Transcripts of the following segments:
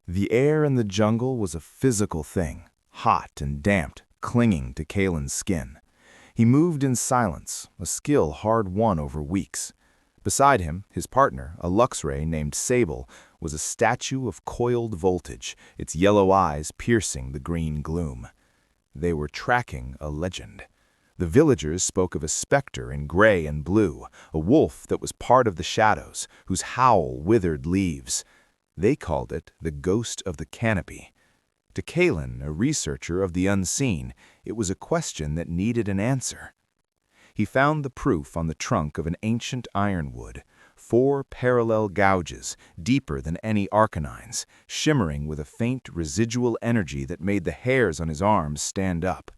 The air in the jungle was a physical thing, hot and damp, clinging to Kalen's skin. He moved in silence, a skill hard won over weeks. Beside him, his partner, a Luxray named Sable, was a statue of coiled voltage, its yellow eyes piercing the green gloom. They were tracking a legend. The villagers spoke of a specter in gray and blue, a wolf that was part of the shadows, whose howl withered leaves. They called it the ghost of the Canopy. To Kalen, a researcher of the unseen, it was a question that needed an answer. He found the proof on the trunk of an ancient ironwood, 4 parallel gouges, deeper than any arcanine's, shimmering with a faint residual energy that made the hairs on his arms stand up.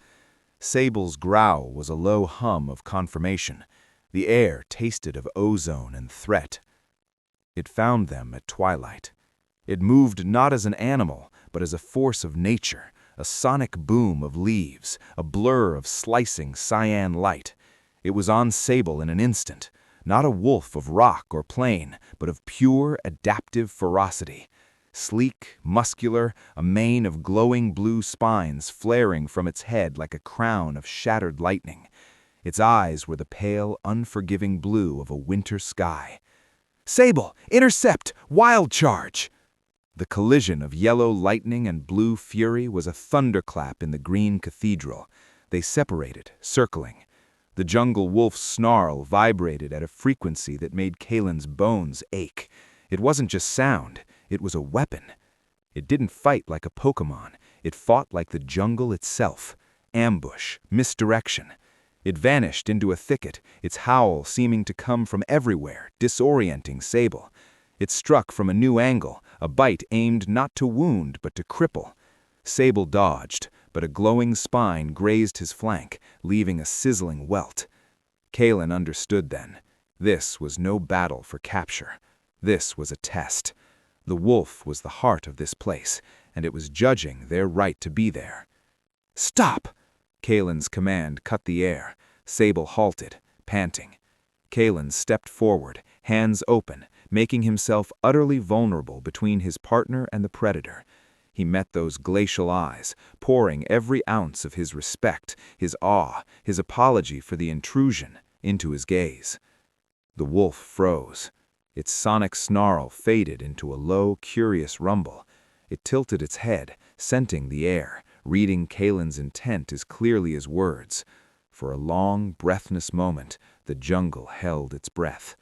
Sable's growl was a low hum of confirmation. The air tasted of ozone and threat. It found them at twilight. It moved not as an animal, but as a force of nature, a sonic boom of leaves, a blur of slicing cyan light. It was on Sable in an instant, not a wolf of rock or plain, but of pure, adaptive ferocity. Sleek, muscular, a mane of glowing blue spines flaring from its head like a crown of shattered lightning. Its eyes were the pale, unforgiving blue of a winter sky. "Sable, intercept! Wild charge!" The collision of yellow lightning and blue fury was a thunderclap in the green cathedral. They separated, circling. The jungle wolf's snarl vibrated at a frequency that made Kalen's bones ache. It wasn't just sound, it was a weapon. It didn't fight like a Pokémon, it fought like the jungle itself. Ambush, misdirection. It vanished into a thicket, its howl seeming to come from everywhere, disorienting Sable. It struck from a new angle, a bite aimed not to wound but to cripple. Sable dodged, but a glowing spine grazed his flank, leaving a sizzling welt. Kalen understood then. This was no battle for capture. This was a test. The wolf was the heart of this place, and it was judging their right to be there. "Stop!" Kalen's command cut the air. Sable halted, panting. Kalen stepped forward, hands open, making himself utterly vulnerable between his partner and the predator. He met those glacial eyes, pouring every ounce of his respect, his awe, his apology for the intrusion, into his gaze. The wolf froze. Its sonic snarl faded into a low, curious rumble. It tilted its head, scenting the air, reading Kalen's intent as clearly as words. For a long, breathless moment, the jungle held its breath.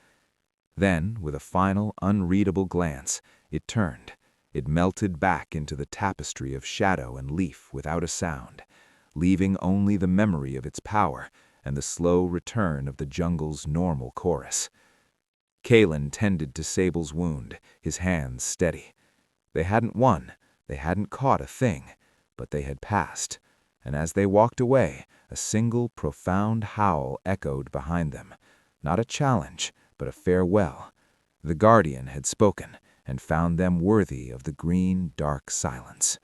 Then, with a final, unreadable glance, it turned. It melted back into the tapestry of shadow and leaf without a sound, leaving only the memory of its power and the slow return of the jungle's normal chorus. Kalen tended to Sable's wound, his hands steady. They hadn't won, they hadn't caught a thing, but they had passed, and as they walked away, a single profound howl echoed behind them. Not a challenge, but a farewell. The guardian had spoken, and found them worthy of the green, dark silence.